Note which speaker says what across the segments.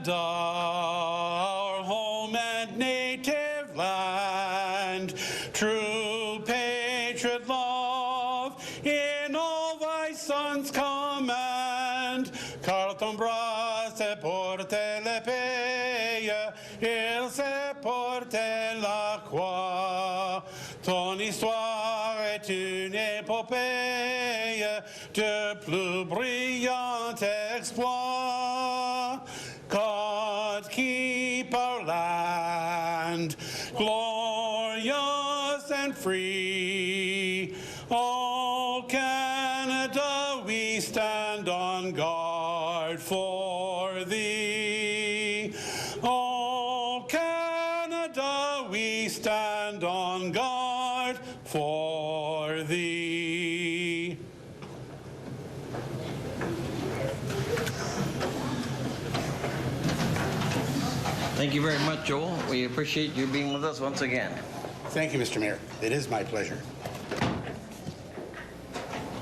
Speaker 1: Canada, our home and native land, true patriot love in all thy sons command. Car ton bras se porte l'épée, il se porte la croix. Ton histoire est une épopée de plus brillant exploit. God keep our land glorious and free. Oh, Canada, we stand on guard for thee. Oh, Canada, we stand on guard for thee.
Speaker 2: Thank you very much, Joel. We appreciate you being with us once again.
Speaker 1: Thank you, Mr. Mayor. It is my pleasure.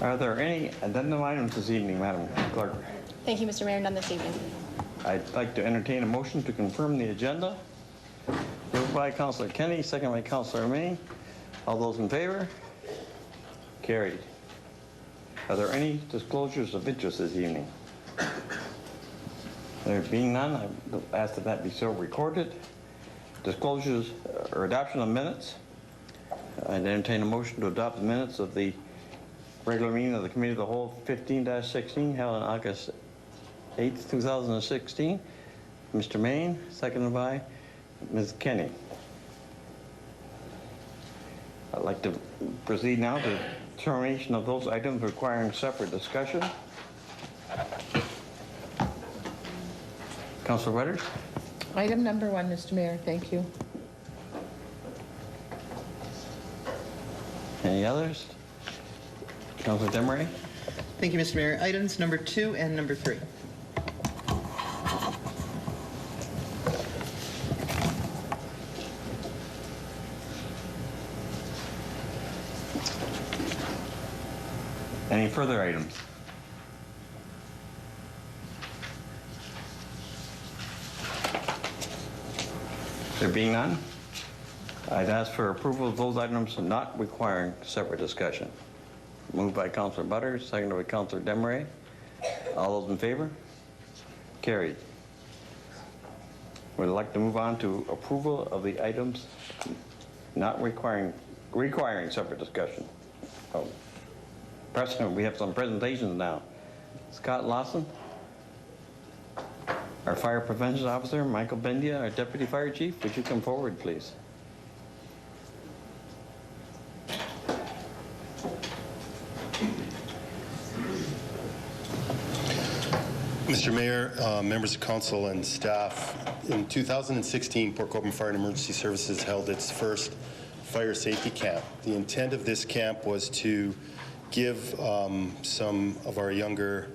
Speaker 2: Are there any addendum items this evening, Madam Clerk?
Speaker 3: Thank you, Mr. Mayor. None this evening.
Speaker 2: I'd like to entertain a motion to confirm the agenda. Moved by Councillor Kenny, second by Councillor May. All those in favor? Carried. Are there any disclosures of interest this evening? There being none, I ask that that be so recorded. Disclosures or adoption of minutes. I'd entertain a motion to adopt the minutes of the regular meeting of the Committee of the Whole 15-16 held on August 8th, 2016. Mr. Main, seconded by Ms. Kenny. I'd like to proceed now to determination of those items requiring separate discussion. Councilor Wetters?
Speaker 4: Item number 1, Mr. Mayor. Thank you.
Speaker 2: Any others? Councilor Demeray?
Speaker 5: Thank you, Mr. Mayor. Items number 2 and number 3.
Speaker 2: Any further items? There being none, I'd ask for approval of those items not requiring separate discussion. Moved by Councillor Butters, seconded by Councillor Demeray. All those in favor? Carried. We'd like to move on to approval of the items not requiring separate discussion. Oh, President, we have some presentations now. Scott Lawson, our Fire Prevention Officer, Michael Bendia, our Deputy Fire Chief, would you come forward, please?
Speaker 6: Mr. Mayor, members of council and staff, in 2016, Port Colborne Fire and Emergency Services held its first fire safety camp. The intent of this camp was to give some of our younger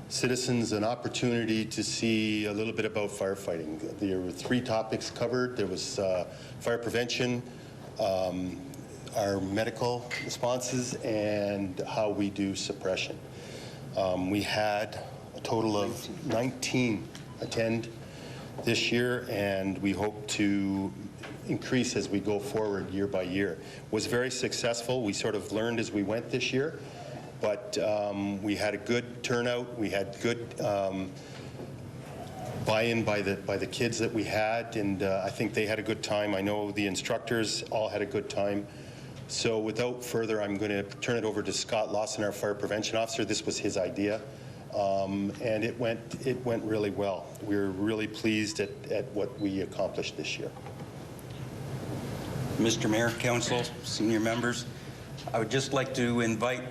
Speaker 6: citizens an opportunity to see a little bit about firefighting. There were 3 topics covered. There was fire prevention, our medical responses, and how we do suppression. We had a total of 19 attend this year, and we hope to increase as we go forward year by year. It was very successful. We sort of learned as we went this year, but we had a good turnout. We had good buy-in by the kids that we had, and I think they had a good time. I know the instructors all had a good time. So without further, I'm going to turn it over to Scott Lawson, our Fire Prevention Officer. This was his idea, and it went really well. We're really pleased at what we accomplished this year.
Speaker 7: Mr. Mayor, Council, senior members, I would just like to invite,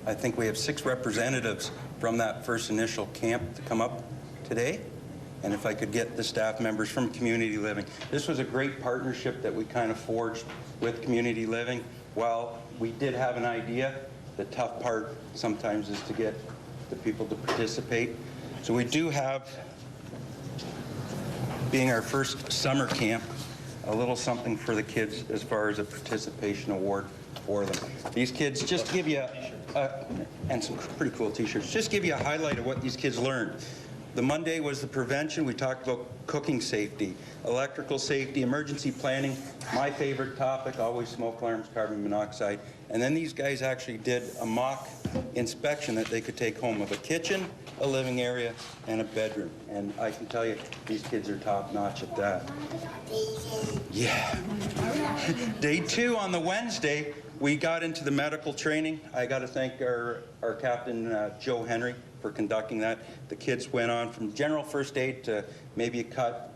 Speaker 7: I think we have 6 representatives from that first initial camp to come up today. And if I could get the staff members from Community Living. This was a great partnership that we kind of forged with Community Living. While we did have an idea, the tough part sometimes is to get the people to participate. So we do have, being our first summer camp, a little something for the kids as far as a participation award for them. These kids just give you and some pretty cool t-shirts, just give you a highlight of what these kids learned. The Monday was the prevention. We talked about cooking safety, electrical safety, emergency planning, my favorite topic, always smoke alarms, carbon monoxide. And then these guys actually did a mock inspection that they could take home of a kitchen, a living area, and a bedroom. And I can tell you, these kids are top-notch at that. Yeah. Day 2 on the Wednesday, we got into the medical training. I got to thank our captain, Joe Henry, for conducting that. The kids went on from general first aid to maybe a cut,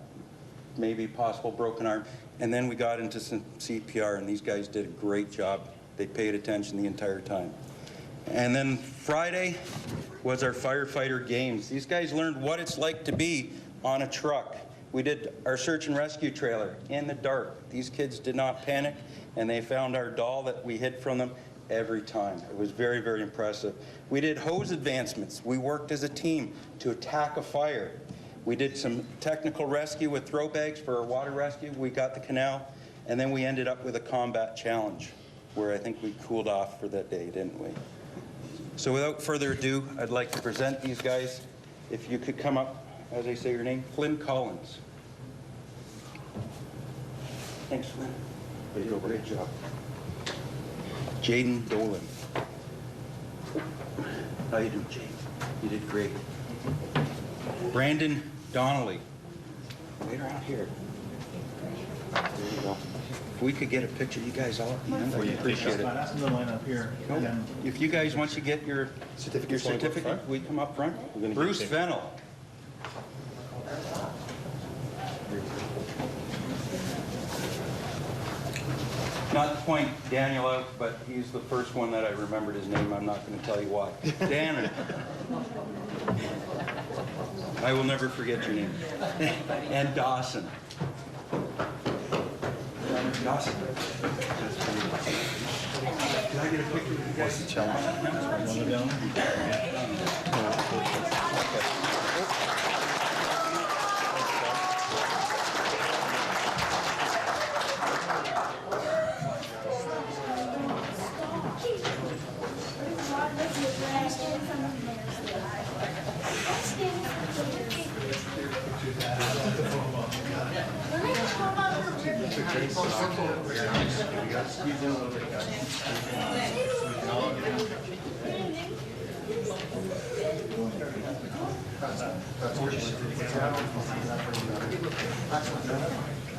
Speaker 7: maybe possible broken arm, and then we got into some CPR, and these guys did a great job. They paid attention the entire time. And then Friday was our Firefighter Games. These guys learned what it's like to be on a truck. We did our search and rescue trailer in the dark. These kids did not panic, and they found our doll that we hid from them every time. It was very, very impressive. We did hose advancements. We worked as a team to attack a fire. We did some technical rescue with throw bags for our water rescue. We got the canal, and then we ended up with a combat challenge, where I think we cooled off for that day, didn't we? So without further ado, I'd like to present these guys. If you could come up, as I say your name, Flynn Collins. Thanks, Flynn. You did a great job. Jaden Dolan. How you doing, Jaden? You did great. Brandon Donnelly. Right around here. There you go. If we could get a picture, you guys all at the end, I'd appreciate it.
Speaker 8: Ask them to line up here.
Speaker 7: No, if you guys, once you get your certificate, we come up front. Bruce Fennell. Not to point Daniel out, but he's the first one that I remembered his name. I'm not going to tell you why. Danner. I will never forget your name. And Dawson. Dawson. Can I get a picture with you guys? What's the challenge?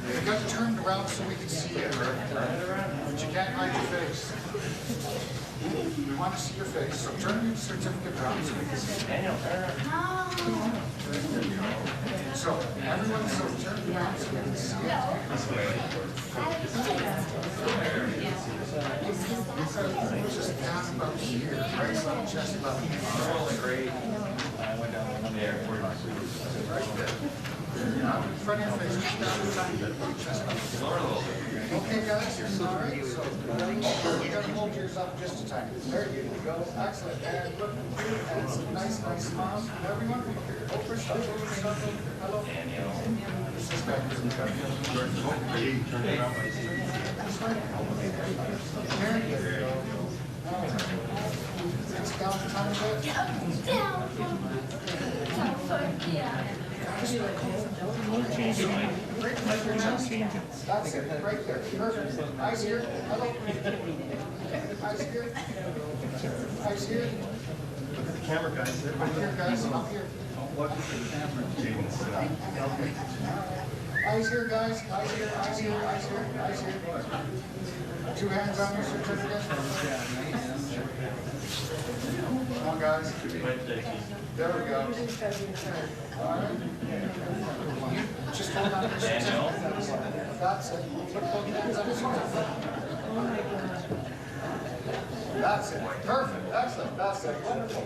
Speaker 9: You got to turn around so we can see you, but you can't hide your face. We want to see your face, so turn your certificate around so we can see you. So everyone, so turn around so we can see you. Just down about here, right about chest level. Great. I went down there for right there. In front of your face, just down the tiny bit about chest level. Okay, guys, all right, so you got to hold yours up just a tiny bit. There you go. Excellent. And look, and some nice smile. Everyone, over circle. Hello. This is back here. Turn it around. There you go. It's down a tiny bit. That's it, right there. Perfect. Eyes here. Hello. Eyes here. Eyes here.
Speaker 6: Look at the camera, guys.
Speaker 9: Up here, guys. Up here.
Speaker 6: Look at the camera. Jaden's set up.
Speaker 9: Eyes here, guys. Eyes here. Eyes here. Eyes here. Eyes here. 2 hands on your certificate. Come on, guys. There we go. All right. Just hold on to your certificate. That's it. Put both hands on your certificate. That's it. Perfect. Excellent. That's it. Wonderful.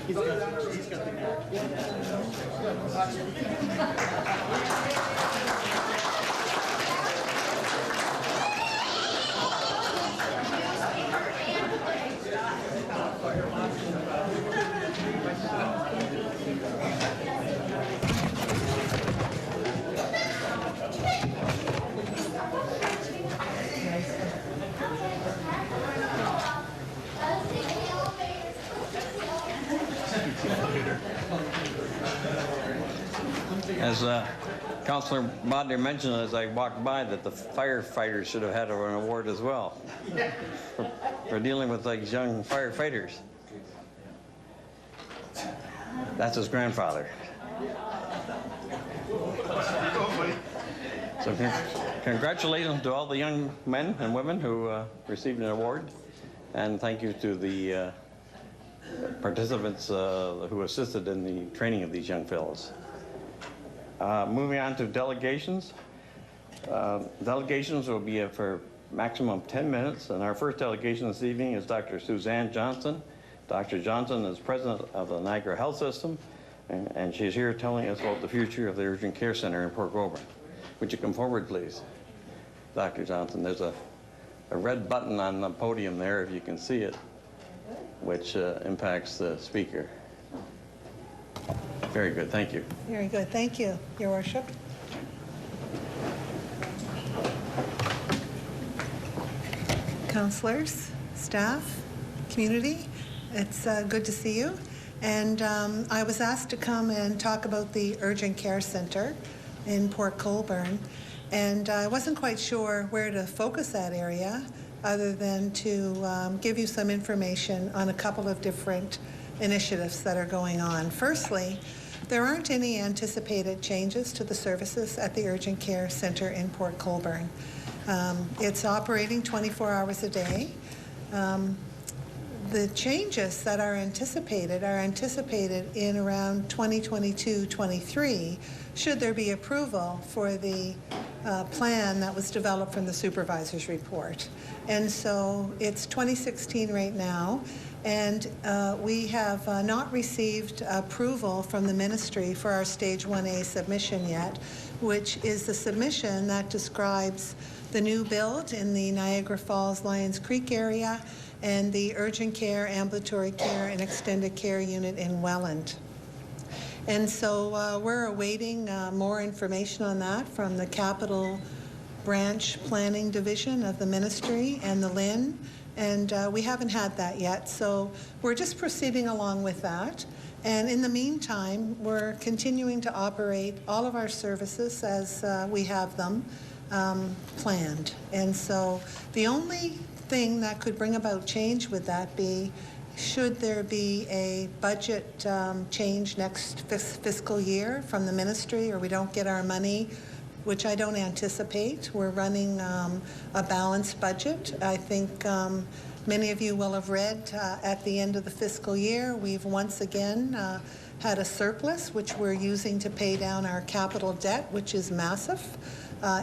Speaker 9: He's got the back.
Speaker 2: As Councillor Bodner mentioned as I walked by, that the firefighters should have had an award as well for dealing with like young firefighters. That's his grandfather. So congratulations to all the young men and women who received an award, and thank you to the participants who assisted in the training of these young fellows. Moving on to delegations. Delegations will be for maximum 10 minutes, and our first delegation this evening is Dr. Suzanne Johnson. Dr. Johnson is president of the Niagara Health System, and she's here telling us about the future of the Urgent Care Center in Port Colborne. Would you come forward, please? Dr. Johnson, there's a red button on the podium there, if you can see it, which impacts the speaker. Very good, thank you.
Speaker 8: Very good, thank you, Your Worship. Councillors, staff, community, it's good to see you. And I was asked to come and talk about the Urgent Care Center in Port Colborne, and I wasn't quite sure where to focus that area other than to give you some information on a couple of different initiatives that are going on. Firstly, there aren't any anticipated changes to the services at the Urgent Care Center in Port Colborne. It's operating 24 hours a day. The changes that are anticipated in around 2022-23, should there be approval for the plan that was developed from the supervisor's report. And so it's 2016 right now, and we have not received approval from the ministry for our Stage 1A submission yet, which is the submission that describes the new build in the Niagara Falls Lions Creek area and the urgent care, ambulatory care, and extended care unit in Welland. And so we're awaiting more information on that from the Capital Branch Planning Division of the Ministry and the LIN, and we haven't had that yet. So we're just proceeding along with that. And in the meantime, we're continuing to operate all of our services as we have them planned. And so the only thing that could bring about change would that be, should there be a budget change next fiscal year from the ministry, or we don't get our money, which I don't anticipate. We're running a balanced budget. I think many of you will have read at the end of the fiscal year, we've once again had a surplus, which we're using to pay down our capital debt, which is massive.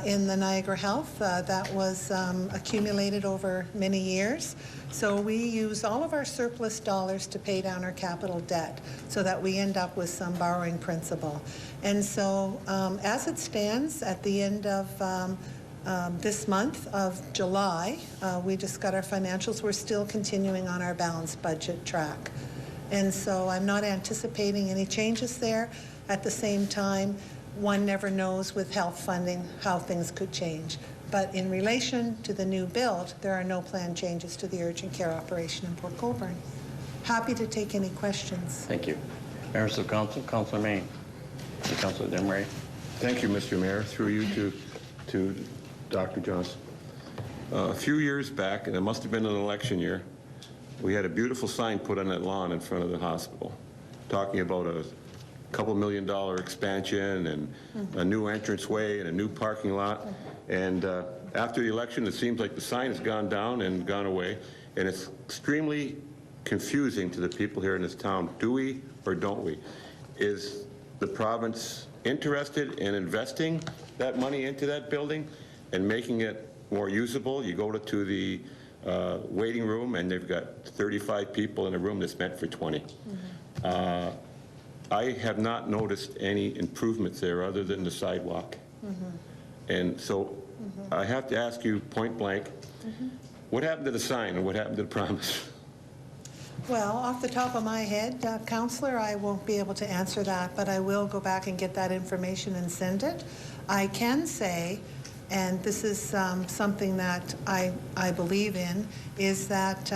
Speaker 8: In the Niagara Health that was accumulated over many years. So we use all of our surplus dollars to pay down our capital debt so that we end up with some borrowing principal. And so as it stands at the end of this month of July, we just got our financials. We're still continuing on our balanced budget track. And so I'm not anticipating any changes there. At the same time, one never knows with health funding how things could change. But in relation to the new build, there are no planned changes to the urgent care operation in Port Colborne. Happy to take any questions.
Speaker 2: Thank you. Members of Council, Councillor Main. Councillor Demray.
Speaker 10: Thank you, Mr. Mayor. Through you to Dr. Johnson. A few years back, and it must have been an election year, we had a beautiful sign put on that lawn in front of the hospital talking about a couple $1 million expansion and a new entranceway and a new parking lot. And after the election, it seems like the sign has gone down and gone away, and it's extremely confusing to the people here in this town. Do we or don't we? Is the province interested in investing that money into that building and making it more usable? You go to the waiting room, and they've got 35 people in a room that's meant for 20. I have not noticed any improvements there other than the sidewalk. And so I have to ask you point blank, what happened to the sign and what happened to the promise?
Speaker 8: Well, off the top of my head, Councillor, I won't be able to answer that, but I will go back and get that information and send it. I can say, and this is something that I believe in, is that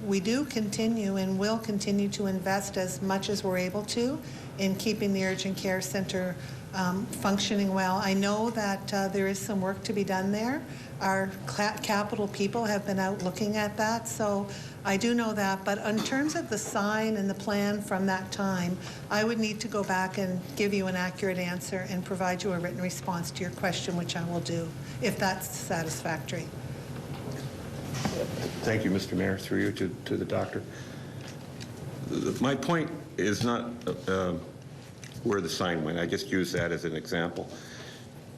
Speaker 8: we do continue and will continue to invest as much as we're able to in keeping the urgent care center functioning well. I know that there is some work to be done there. Our capital people have been out looking at that, so I do know that. But in terms of the sign and the plan from that time, I would need to go back and give you an accurate answer and provide you a written response to your question, which I will do, if that's satisfactory.
Speaker 10: Thank you, Mr. Mayor, through you to the doctor. My point is not where the sign went. I just used that as an example.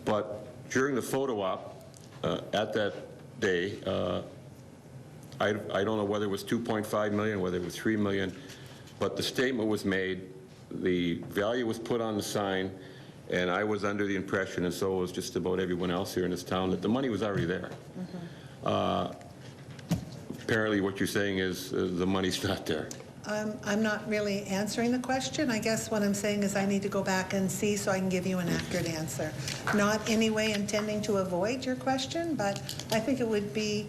Speaker 10: But during the photo op at that day, I don't know whether it was 2.5 million, whether it was 3 million, but the statement was made, the value was put on the sign, and I was under the impression, and so was just about everyone else here in this town, that the money was already there. Apparently what you're saying is the money's not there.
Speaker 8: I'm not really answering the question. I guess what I'm saying is I need to go back and see so I can give you an accurate answer. Not any way intending to avoid your question, but I think it would be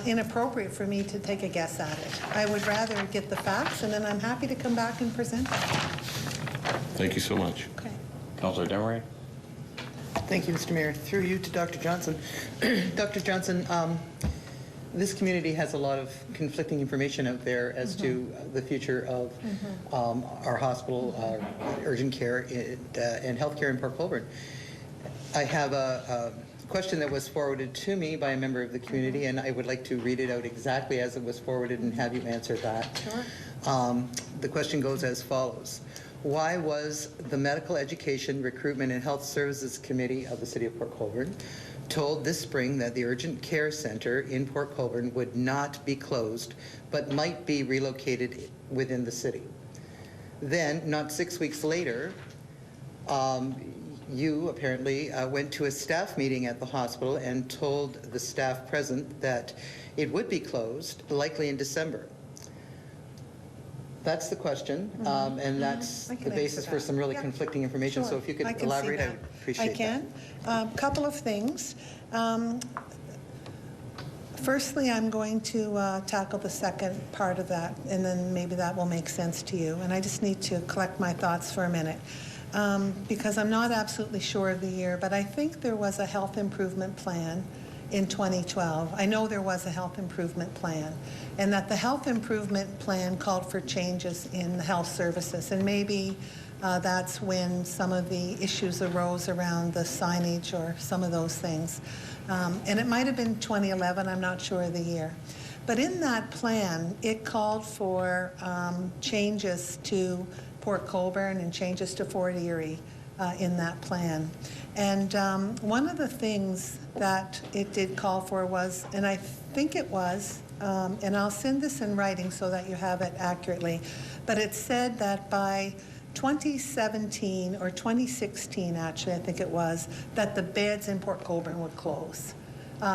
Speaker 8: inappropriate for me to take a guess at it. I would rather get the facts, and then I'm happy to come back and present them.
Speaker 10: Thank you so much.
Speaker 8: Okay.
Speaker 2: Councillor Demery?
Speaker 5: Thank you, Mr. Mayor. Through you to Dr. Johnson. Dr. Johnson, this community has a lot of conflicting information out there as to the future of our hospital, urgent care, and healthcare in Port Colborne. I have a question that was forwarded to me by a member of the community, and I would like to read it out exactly as it was forwarded and have you answer that.
Speaker 8: Sure.
Speaker 5: The question goes as follows. Why was the Medical Education, Recruitment, and Health Services Committee of the City of Port Colborne told this spring that the urgent care center in Port Colborne would not be closed, but might be relocated within the city? Then, not 6 weeks later, you apparently went to a staff meeting at the hospital and told the staff present that it would be closed, likely in December. That's the question, and that's the basis for some really conflicting information.
Speaker 8: Sure.
Speaker 5: So if you could
Speaker 8: I can
Speaker 5: elaborate,
Speaker 8: see
Speaker 5: I
Speaker 8: that.
Speaker 5: would appreciate
Speaker 8: I can. Couple of things. Firstly, I'm going to tackle the second part of that, and then maybe that will make sense to you. And I just need to collect my thoughts for a minute, because I'm not absolutely sure of the year, but I think there was a health improvement plan in 2012. I know there was a health improvement plan, and that the health improvement plan called for changes in the health services, and maybe that's when some of the issues arose around the signage or some of those things. And it might have been 2011, I'm not sure of the year. But in that plan, it called for changes to Port Colborne and changes to Fort Erie in that plan. And one of the things that it did call for was, and I think it was, and I'll send this in writing so that you have it accurately, but it said that by 2017 or 2016, actually, I think it was, that the beds in Port Colborne would close.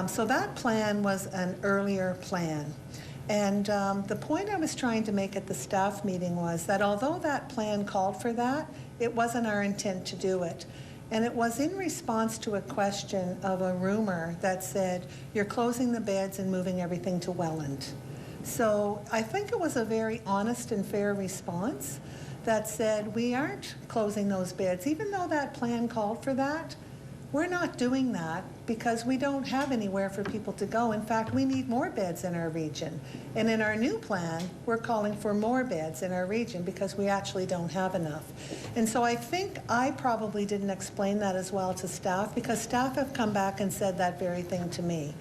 Speaker 8: So that plan was an earlier plan. And the point I was trying to make at the staff meeting was that although that plan called for that, it wasn't our intent to do it. And it was in response to a question of a rumor that said, you're closing the beds and moving everything to Welland. So I think it was a very honest and fair response that said, we aren't closing those beds. Even though that plan called for that, we're not doing that because we don't have anywhere for people to go. In fact, we need more beds in our region. And in our new plan, we're calling for more beds in our region because we actually don't have enough. And so I think I probably didn't explain that as well to staff, because staff have come back and said that very thing to me.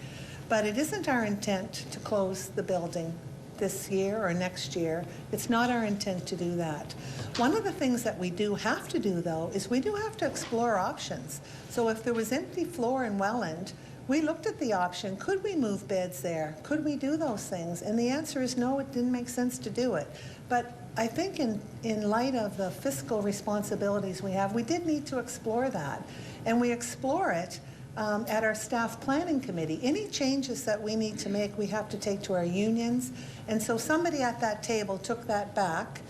Speaker 8: But it isn't our intent to close the building this year or next year. It's not our intent to do that. One of the things that we do have to do, though, is we do have to explore options. So if there was empty floor in Welland, we looked at the option, could we move beds there? Could we do those things? And the answer is no, it didn't make sense to do it. But I think in light of the fiscal responsibilities we have, we did need to explore that. And we explore it at our staff planning committee. Any changes that we need to make, we have to take to our unions. And so somebody at that table took that back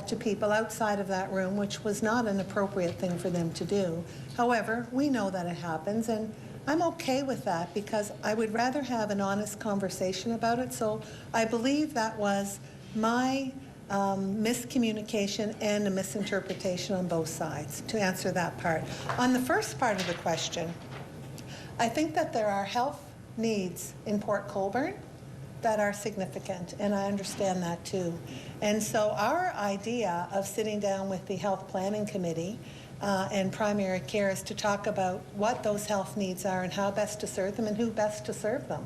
Speaker 8: to people outside of that room, which was not an appropriate thing for them to do. However, we know that it happens, and I'm okay with that because I would rather have an honest conversation about it. So I believe that was my miscommunication and a misinterpretation on both sides, to answer that part. On the first part of the question, I think that there are health needs in Port Colborne that are significant, and I understand that too. And so our idea of sitting down with the Health Planning Committee and primary care is to talk about what those health needs are and how best to serve them and who best to serve them.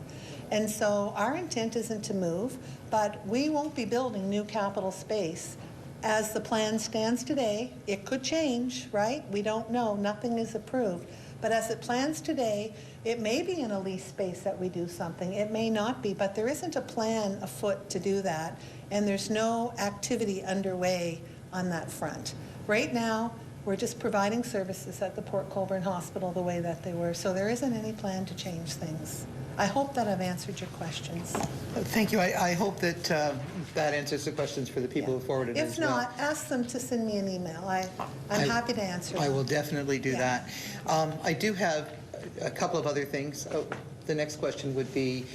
Speaker 8: And so our intent isn't to move, but we won't be building new capital space. As the plan stands today, it could change, right? We don't know, nothing is approved. But as it plans today, it may be in a lease space that we do something. It may not be, but there isn't a plan afoot to do that, and there's no activity underway on that front. Right now, we're just providing services at the Port Colborne Hospital the way that they were, so there isn't any plan to change things. I hope that I've answered your questions.
Speaker 5: Thank you. I hope that that answers the questions for the people who forwarded it as well.
Speaker 8: If not, ask them to send me an email. I'm happy to answer them.
Speaker 5: I will definitely do that. I do have a couple of other things. The next question would be,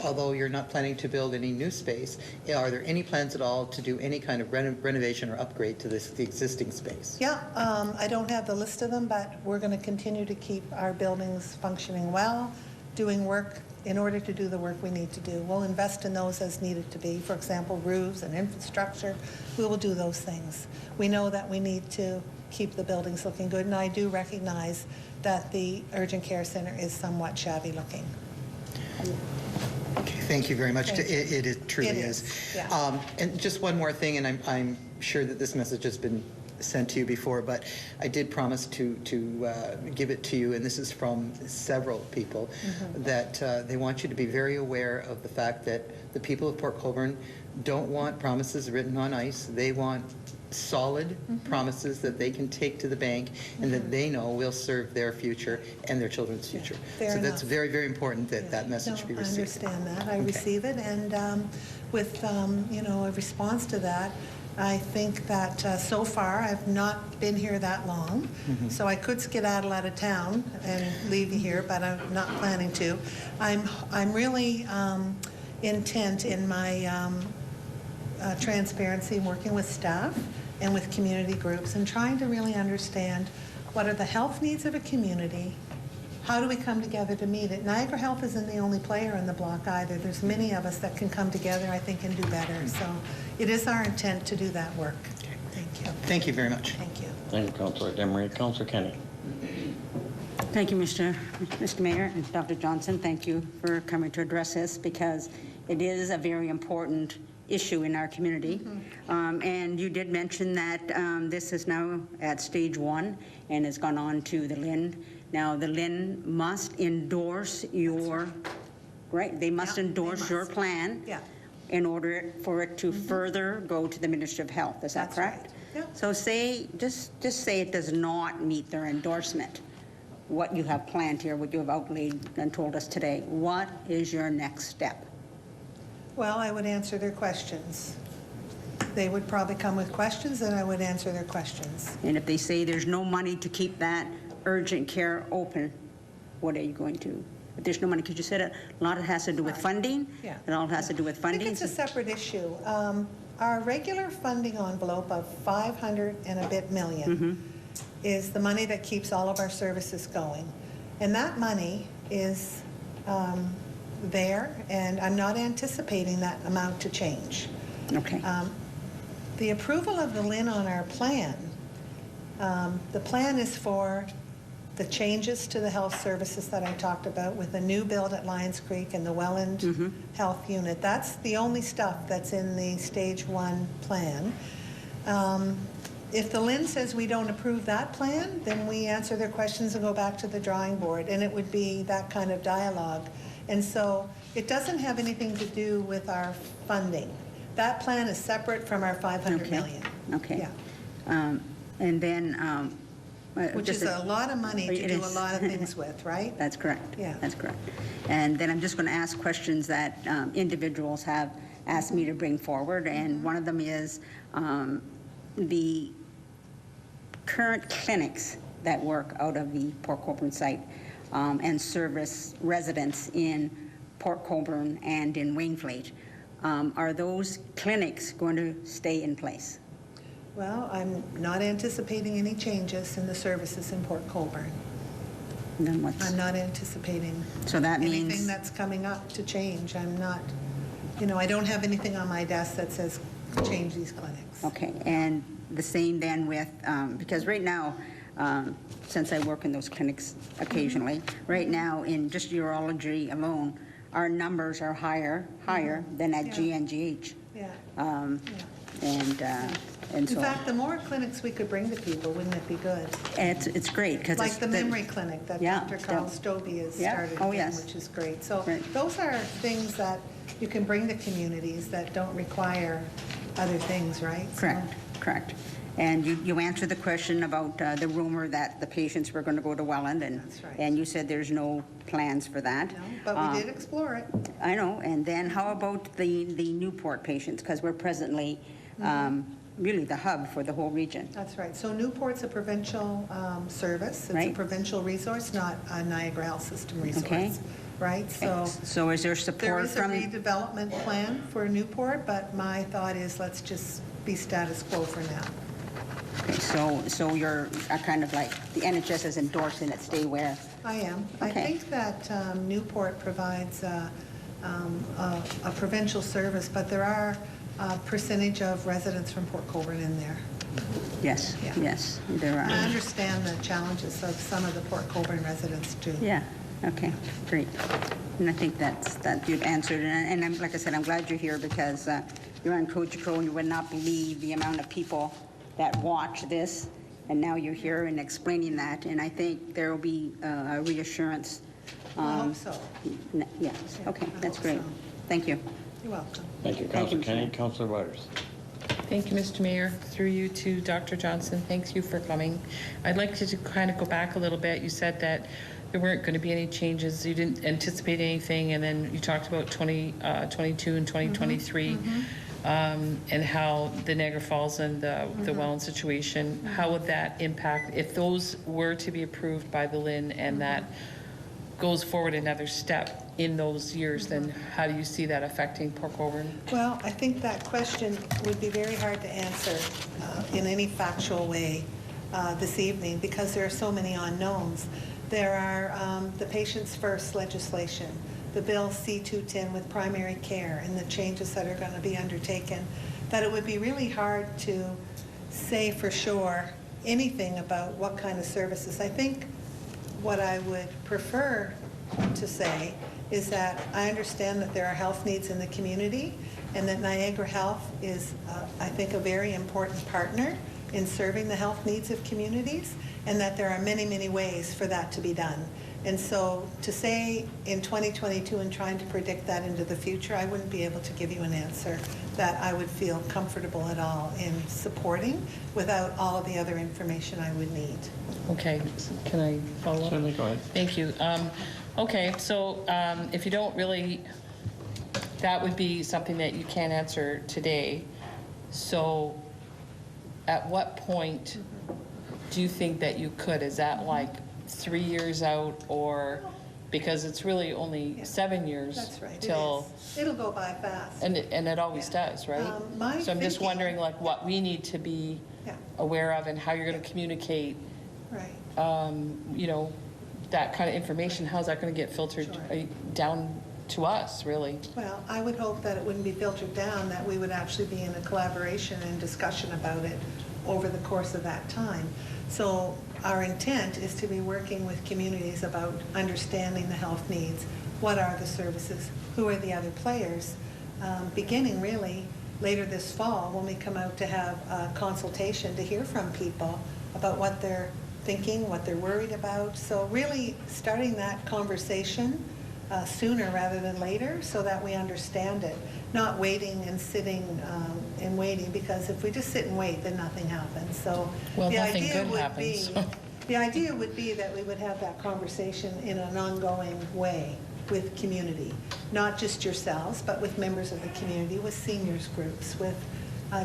Speaker 5: although you're not planning to build any new space, are there any plans at all to do any kind of renovation or upgrade to the existing space?
Speaker 8: Yeah, I don't have the list of them, but we're going to continue to keep our buildings functioning well, doing work in order to do the work we need to do. We'll invest in those as needed to be. For example, roofs and infrastructure, we will do those things. We know that we need to keep the buildings looking good, and I do recognize that the urgent care center is somewhat shabby looking.
Speaker 5: Okay, thank you very much. It truly is.
Speaker 8: Yeah.
Speaker 5: And just one more thing, and I'm sure that this message has been sent to you before, but I did promise to give it to you, and this is from several people, that they want you to be very aware of the fact that the people of Port Colborne don't want promises written on ice. They want solid promises that they can take to the bank and that they know will serve their future and their children's future. So that's very, very important that that message be received.
Speaker 8: I understand that. I receive it, and with a response to that, I think that so far I've not been here that long, so I could skedaddle out of town and leave you here, but I'm not planning to. I'm really intent in my transparency, working with staff and with community groups and trying to really understand what are the health needs of a community. How do we come together to meet it? Niagara Health isn't the only player in the block either. There's many of us that can come together, I think, and do better. So it is our intent to do that work. Thank you.
Speaker 5: Thank you very much.
Speaker 8: Thank you.
Speaker 2: Thank you, Councillor Demery. Councillor Kenny.
Speaker 11: Thank you, Mr. Mayor and Dr. Johnson. Thank you for coming to address this, because it is a very important issue in our community. And you did mention that this is now at stage 1 and has gone on to the LHIN. Now, the LHIN must endorse your, right? They must endorse your plan in order for it to further go to the Ministry of Health. Is that correct?
Speaker 8: Right.
Speaker 11: So say, just say it does not meet their endorsement. What you have planned here, what you have outlaid and told us today, what is your next step?
Speaker 8: Well, I would answer their questions. They would probably come with questions, and I would answer their questions.
Speaker 11: And if they say there's no money to keep that urgent care open, what are you going to? If there's no money, because you said a lot of it has to do with funding.
Speaker 8: Yeah.
Speaker 11: It all has to do with funding.
Speaker 8: I think it's a separate issue. Our regular funding envelope of $500 and a bit million is the money that keeps all of our services going. And that money is there, and I'm not anticipating that amount to change.
Speaker 11: Okay.
Speaker 8: The approval of the LHIN on our plan, the plan is for the changes to the health services that I talked about with the new build at Lions Creek and the Welland Health Unit. That's the only stuff that's in the stage 1 plan. If the LHIN says we don't approve that plan, then we answer their questions and go back to the drawing board, and it would be that kind of dialogue. And so it doesn't have anything to do with our funding. That plan is separate from our $500 million.
Speaker 11: Okay.
Speaker 8: Yeah.
Speaker 11: And then...
Speaker 8: which is a lot of money to do a lot of things with, right?
Speaker 11: That's correct.
Speaker 8: Yeah.
Speaker 11: That's correct. And then I'm just going to ask questions that individuals have asked me to bring forward, and one of them is the current clinics that work out of the Port Colborne site and service residents in Port Colborne and in Wainflete. are those clinics going to stay in place?
Speaker 8: Well, I'm not anticipating any changes in the services in Port Colborne.
Speaker 11: Then what's,
Speaker 8: I'm not anticipating
Speaker 11: so that
Speaker 8: anything
Speaker 11: means,
Speaker 8: that's coming up to change. I'm not, I don't have anything on my desk that says change these clinics.
Speaker 11: okay, and the same then with, because right now, since I work in those clinics occasionally, right now in just urology alone, our numbers are higher than at GNGH.
Speaker 8: Yeah.
Speaker 11: And
Speaker 8: In
Speaker 11: so
Speaker 8: fact, the more clinics we could bring to people, wouldn't it be good?
Speaker 11: it's great because
Speaker 8: Like the memory clinic that
Speaker 11: Yeah,
Speaker 8: Dr. Carl Stobie has
Speaker 11: Yeah.
Speaker 8: started
Speaker 11: Oh,
Speaker 8: again,
Speaker 11: yes.
Speaker 8: which is great. So
Speaker 11: Right.
Speaker 8: those are things that you can bring to communities that don't require other things, right? So-
Speaker 11: Correct. And you answered the question about the rumor that the patients were going to go to Welland, and
Speaker 8: That's right.
Speaker 11: and you said there's no plans for that.
Speaker 8: No, but we did explore it.
Speaker 11: I know. And then how about the Newport patients? Because we're presently really the hub for the whole region.
Speaker 8: That's right. So Newport's a provincial service. It's a
Speaker 11: Right.
Speaker 8: provincial resource, not a Niagara Health System resource.
Speaker 11: Okay.
Speaker 8: Right? So
Speaker 11: So is there
Speaker 8: there
Speaker 11: support
Speaker 8: is a
Speaker 11: from?
Speaker 8: redevelopment plan for Newport, but my thought is let's just be status quo for now.
Speaker 11: Okay, so you're kind of like, the NHS is endorsing it, stay where?
Speaker 8: I am.
Speaker 11: Okay.
Speaker 8: I think that Newport provides a provincial service, but there are a percentage of residents from Port Colborne in there.
Speaker 11: Yes,
Speaker 8: Yeah.
Speaker 11: yes, there
Speaker 8: I
Speaker 11: are.
Speaker 8: understand the challenges of some of the Port Colborne residents too.
Speaker 11: Yeah, okay, great. And I think that you've answered, and I'm, like I said, I'm glad you're here because you're on COGECO and you would not believe the amount of people that watch this, and now you're here and explaining that, and I think there will be a reassurance.
Speaker 8: I hope so.
Speaker 11: Yes, okay,
Speaker 8: I
Speaker 11: that's
Speaker 8: hope
Speaker 11: great.
Speaker 8: so.
Speaker 11: Thank you.
Speaker 8: You're welcome.
Speaker 2: Thank you,
Speaker 11: Thank you,
Speaker 2: Councilor Kenny.
Speaker 11: Mr.
Speaker 2: Councilor Waters.
Speaker 4: Thank you, Mr. Mayor. Through you to Dr. Johnson, thanks you for coming. I'd like to kind of go back a little bit. You said that there weren't going to be any changes. You didn't anticipate anything, and then you talked about 2022 and 2023, and how the Niagara Falls and the Welland situation, how would that impact, if those were to be approved by the LIN and that goes forward another step in those years, then how do you see that affecting Port Colborne?
Speaker 8: Well, I think that question would be very hard to answer in any factual way this evening because there are so many unknowns. There are the Patients First legislation, the Bill C-210 with primary care and the changes that are going to be undertaken, that it would be really hard to say for sure anything about what kind of services. I think what I would prefer to say is that I understand that there are health needs in the community and that Niagara Health is, I think, a very important partner in serving the health needs of communities, and that there are many, many ways for that to be done. And so to say in 2022 and trying to predict that into the future, I wouldn't be able to give you an answer that I would feel comfortable at all in supporting without all of the other information I would need.
Speaker 4: Okay, can I follow up?
Speaker 2: Certainly, go ahead.
Speaker 4: Thank you. Okay, so if you don't really, that would be something that you can't answer today. So at what point do you think that you could? Is that like 3 years out, or because it's really only 7 years
Speaker 8: That's right.
Speaker 4: till,
Speaker 8: It is. It'll go by fast.
Speaker 4: and it always does, right?
Speaker 8: My
Speaker 4: So I'm just
Speaker 8: thinking-
Speaker 4: wondering like what we need to be
Speaker 8: Yeah.
Speaker 4: aware of and how you're going to communicate,
Speaker 8: Right.
Speaker 4: you know, that kind of information. How's that going to get filtered
Speaker 8: Sure.
Speaker 4: down to us, really?
Speaker 8: Well, I would hope that it wouldn't be filtered down, that we would actually be in a collaboration and discussion about it over the course of that time. So our intent is to be working with communities about understanding the health needs, what are the services, who are the other players, beginning really later this fall when we come out to have a consultation to hear from people about what they're thinking, what they're worried about. So really starting that conversation sooner rather than later so that we understand it, not waiting and sitting and waiting, because if we just sit and wait, then nothing happens. So
Speaker 4: Well,
Speaker 8: the
Speaker 4: nothing
Speaker 8: idea
Speaker 4: good
Speaker 8: would
Speaker 4: happens.
Speaker 8: be, the idea would be that we would have that conversation in an ongoing way with community, not just yourselves, but with members of the community, with seniors groups, with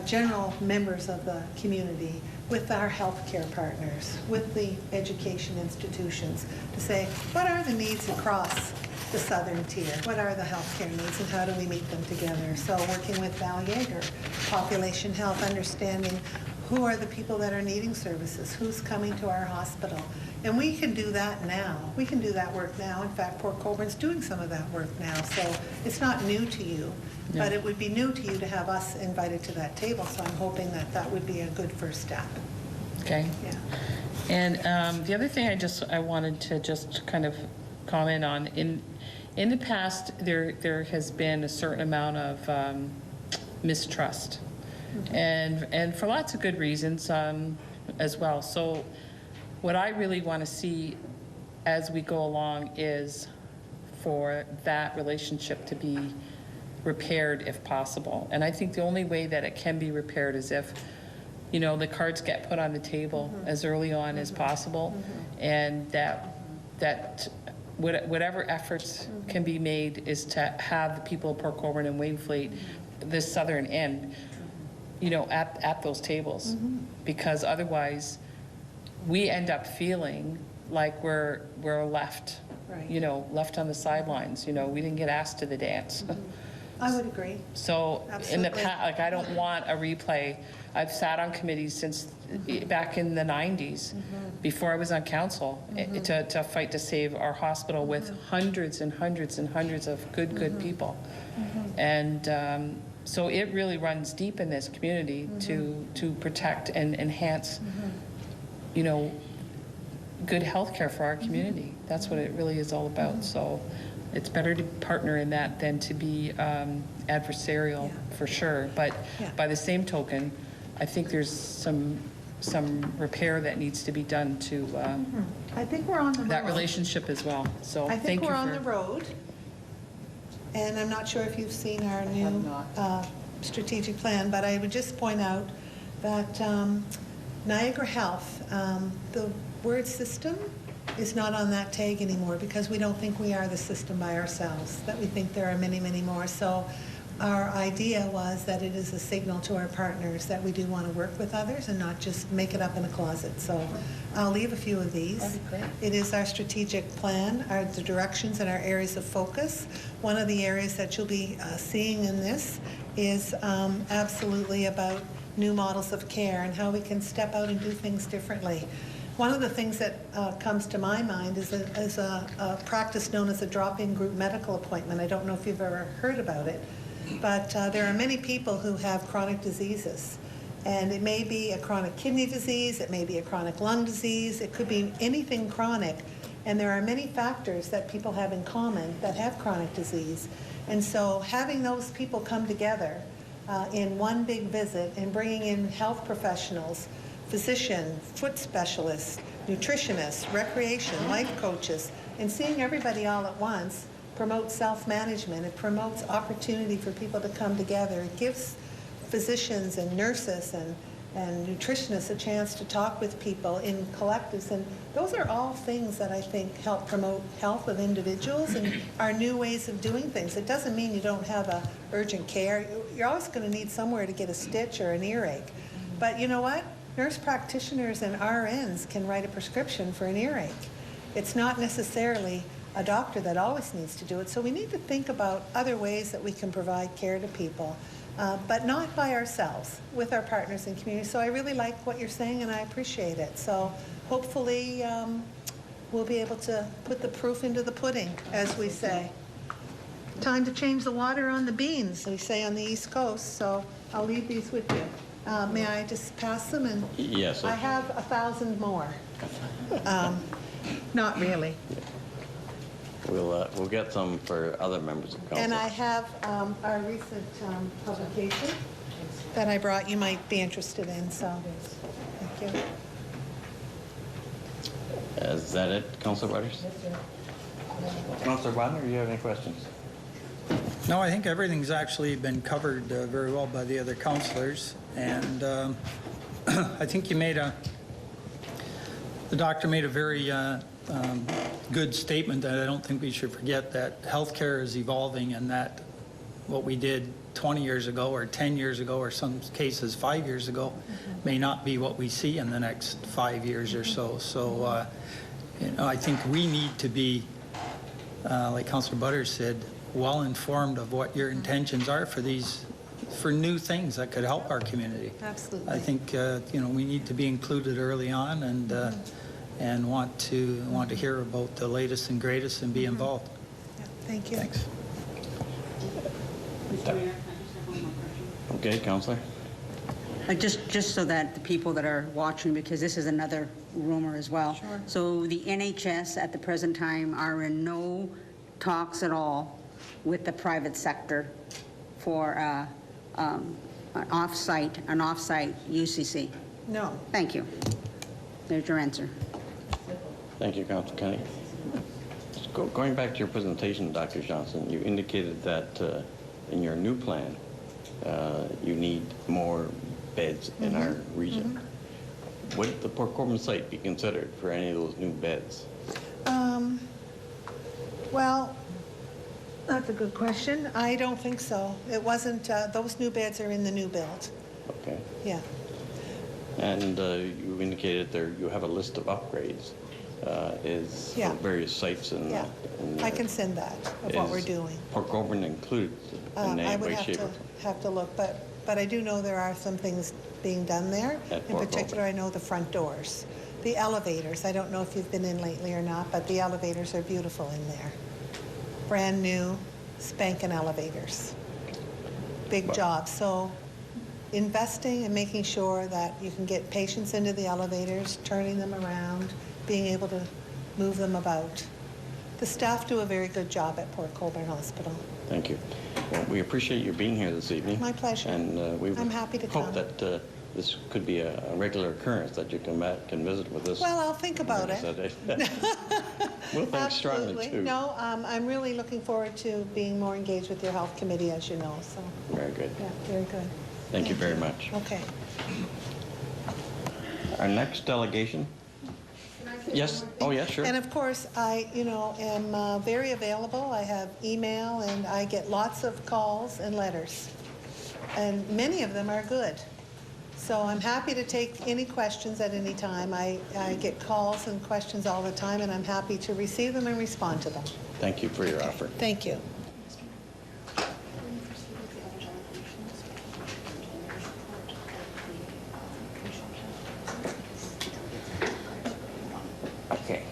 Speaker 8: general members of the community, with our healthcare partners, with the education institutions, to say, what are the needs across the southern tier. What are the healthcare needs and how do we meet them together? So working with Val Yeager, population health, understanding who are the people that are needing services, who's coming to our hospital. And we can do that now. We can do that work now. In fact, Port Colborne's doing some of that work now. So it's not new to you, but it would be new to you to have us invited to that table. So I'm hoping that that would be a good first step.
Speaker 4: Okay.
Speaker 8: Yeah.
Speaker 4: And the other thing I wanted to just kind of comment on, in the past, there has been a certain amount of mistrust, and for lots of good reasons as well. So what I really want to see as we go along is for that relationship to be repaired if possible. And I think the only way that it can be repaired is if, you know, the cards get put on the table as early on as possible, and that whatever efforts can be made is to have the people of Port Colborne and Wainfleet, this southern end, you know, at those tables, because otherwise we end up feeling like we're left, you know, left on the sidelines. You know, we didn't get asked to the dance.
Speaker 8: I would agree.
Speaker 4: So
Speaker 8: Absolutely.
Speaker 4: in the past, like, I don't want a replay. I've sat on committees since back in the 90s, before I was on council, to fight to save our hospital with hundreds and hundreds and hundreds of good people. And so it really runs deep in this community to protect and enhance, you know, good health care for our community. That's what it really is all about. So it's better to partner in that than to be adversarial, for sure. But by the same token, I think there's some repair that needs to be done to
Speaker 8: I think we're on the
Speaker 4: that
Speaker 8: road.
Speaker 4: relationship as well. So
Speaker 8: I
Speaker 4: thank
Speaker 8: think
Speaker 4: you
Speaker 8: we're
Speaker 4: for
Speaker 8: on the road. And I'm not sure if you've seen our new strategic plan, but I would just point out that Niagara Health, the word system is not on that tag anymore, because we don't think we are the system by ourselves, that we think there are many, many more. So our idea was that it is a signal to our partners that we do want to work with others and not just make it up in a closet. So I'll leave a few of these.
Speaker 4: That'd be great.
Speaker 8: It is our strategic plan, the directions and our areas of focus. One of the areas that you'll be seeing in this is absolutely about new models of care and how we can step out and do things differently. One of the things that comes to my mind is a practice known as a drop-in group medical appointment. I don't know if you've ever heard about it, but there are many people who have chronic diseases. And it may be a chronic kidney disease, it may be a chronic lung disease, it could be anything chronic. And there are many factors that people have in common that have chronic disease. And so having those people come together in one big visit and bringing in health professionals, physician, foot specialists, nutritionists, recreation, life coaches, and seeing everybody all at once promotes self-management. It promotes opportunity for people to come together. It gives physicians and nurses and nutritionists a chance to talk with people in collectives. And those are all things that I think help promote health of individuals and our new ways of doing things. It doesn't mean you don't have a urgent care. You're always going to need somewhere to get a stitch or an earache. But you know what? Nurse practitioners and RNs can write a prescription for an earache. It's not necessarily a doctor that always needs to do it. So we need to think about other ways that we can provide care to people, but not by ourselves, with our partners in community. So I really like what you're saying, and I appreciate it. So hopefully we'll be able to put the proof into the pudding, as we say. Time to change the water on the beans, we say on the East Coast. So I'll leave these with you. May I just pass them? And
Speaker 2: Yes.
Speaker 8: I have 1,000 more. Not really.
Speaker 2: We'll get some for other members of council.
Speaker 8: And I have our recent publication that I brought you might be interested in, so thank you.
Speaker 2: Is that it, Councilor Waters? Councilor Wagner, do you have any questions?
Speaker 12: No, I think everything's actually been covered very well by the other councilors, and I think the doctor made a very good statement that I don't think we should forget, that healthcare is evolving, and that what we did 20 years ago or 10 years ago or some cases 5 years ago may not be what we see in the next 5 years or so. So, you know, I think we need to be like Councillor Butters said, well informed of what your intentions are for new things that could help our community.
Speaker 8: Absolutely.
Speaker 12: I think we need to be included early on and want to hear about the latest and greatest and be involved.
Speaker 8: Yeah, thank you.
Speaker 12: Thanks.
Speaker 2: Okay, Councillor.
Speaker 11: Just so that the people that are watching, because this is another rumor as well.
Speaker 8: Sure.
Speaker 11: So the NHS at the present time are in no talks at all with the private sector for an off-site UCC.
Speaker 8: No.
Speaker 11: Thank you. There's your answer.
Speaker 2: Thank you, Councillor Kenny. Going back to your presentation, Dr. Johnson, you indicated that in your new plan, you need more beds in our region. Would the Port Colborne site be considered for any of those new beds?
Speaker 8: Well, that's a good question. I don't think so. It wasn't, those new beds are in the new build.
Speaker 2: Okay.
Speaker 8: Yeah.
Speaker 2: And you indicated there you have a list of upgrades
Speaker 8: Yeah.
Speaker 2: for various sites in
Speaker 8: Yeah. I can send that of what we're
Speaker 2: is
Speaker 8: doing.
Speaker 2: Port Colborne included in
Speaker 8: I
Speaker 2: any
Speaker 8: would
Speaker 2: way, shape, or form?
Speaker 8: have to look, but I do know there are some things being done there.
Speaker 2: At
Speaker 8: In
Speaker 2: Port
Speaker 8: particular, I know the front doors. The elevators, I don't know if you've been in lately or not, but the elevators are beautiful in there. Brand new, spanking elevators. Big job. So investing and making sure that you can get patients into the elevators, turning them around, being able to move them about. The staff do a very good job at Port Colborne Hospital.
Speaker 2: Thank you. Well, we appreciate you being here this evening.
Speaker 8: My pleasure.
Speaker 2: And we
Speaker 8: I'm happy to
Speaker 2: hope
Speaker 8: come.
Speaker 2: that this could be a regular occurrence, that you come back and visit with us.
Speaker 8: Well, I'll think about it.
Speaker 2: We'll think strongly,
Speaker 8: Absolutely.
Speaker 2: too.
Speaker 8: No, I'm really looking forward to being more engaged with your health committee, as you know, so,
Speaker 2: Very good.
Speaker 8: yeah, very good.
Speaker 2: Thank you very much.
Speaker 8: Okay.
Speaker 2: Our next delegation. Yes. Oh, yeah, sure.
Speaker 8: And of course, I, am very available. I have email and I get lots of calls and letters. And many of them are good. So I'm happy to take any questions at any time. I get calls and questions all the time, and I'm happy to receive them and respond to them.
Speaker 2: Thank you for your offer.
Speaker 8: Thank you.
Speaker 2: Okay.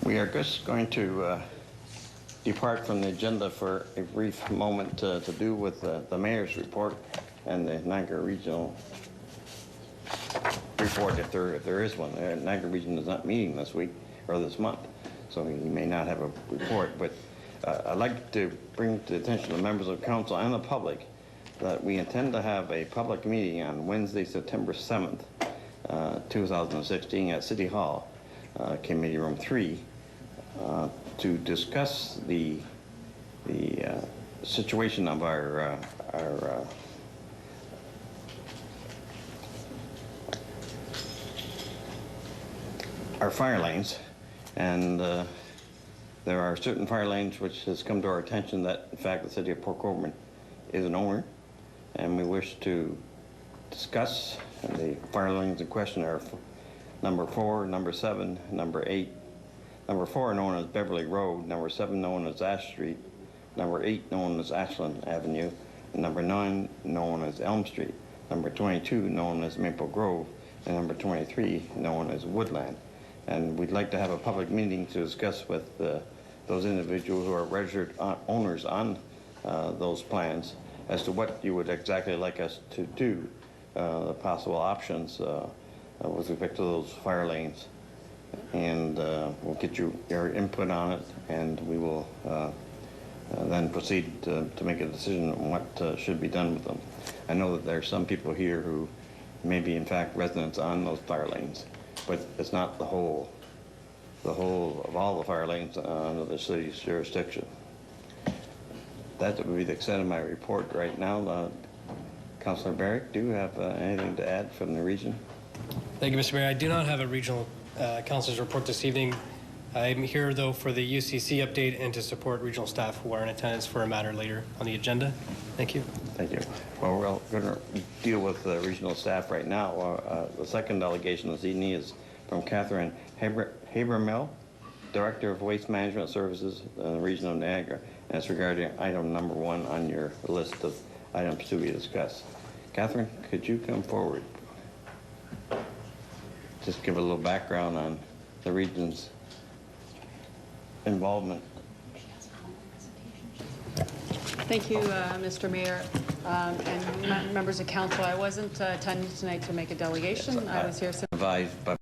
Speaker 2: We are just going to depart from the agenda for a brief moment to do with the mayor's report and the Niagara Regional report, if there is one. Niagara Region is not meeting this week or this month, so he may not have a report. But I'd like to bring to the attention of the members of council and the public that we intend to have a public meeting on Wednesday, September 7th, 2016 at City Hall, Committee Room 3, to discuss the situation of our fire lanes. And there are certain fire lanes which has come to our attention that, in fact, the city of Port Colborne is an owner, and we wish to discuss. The fire lanes in question are number 4, number 7, number 8. Number 4 known as Beverly Road, number 7 known as Ash Street, number 8 known as Ashland Avenue, and number 9 known as Elm Street, number 22 known as Maple Grove, and number 23 known as Woodland. And we'd like to have a public meeting to discuss with those individuals who are registered owners on those plans as to what you would exactly like us to do, the possible options with respect to those fire lanes. And we'll get your input on it, and we will then proceed to make a decision on what should be done with them. I know that there are some people here who may be, in fact, residents on those fire lanes, but it's not the whole of all the fire lanes under the city's jurisdiction. That would be the extent of my report right now. Councillor Barrick, do you have anything to add from the region?
Speaker 13: Thank you, Mr. Mayor. I do not have a regional councilor's report this evening. I'm here, though, for the UCC update and to support regional staff who are in attendance for a matter later on the agenda. Thank you.
Speaker 2: Thank you. Well, we're going to deal with regional staff right now. The second delegation this evening is from Catherine Habermill. Director of Waste Management Services in the region of Niagara, and it's regarding item number 1 on your list of items to be discussed. Catherine, could you come forward? Just give a little background on the region's involvement.
Speaker 14: Thank you, Mr. Mayor, and members of council. I wasn't attending tonight to make a delegation. I was here.
Speaker 2: Advised by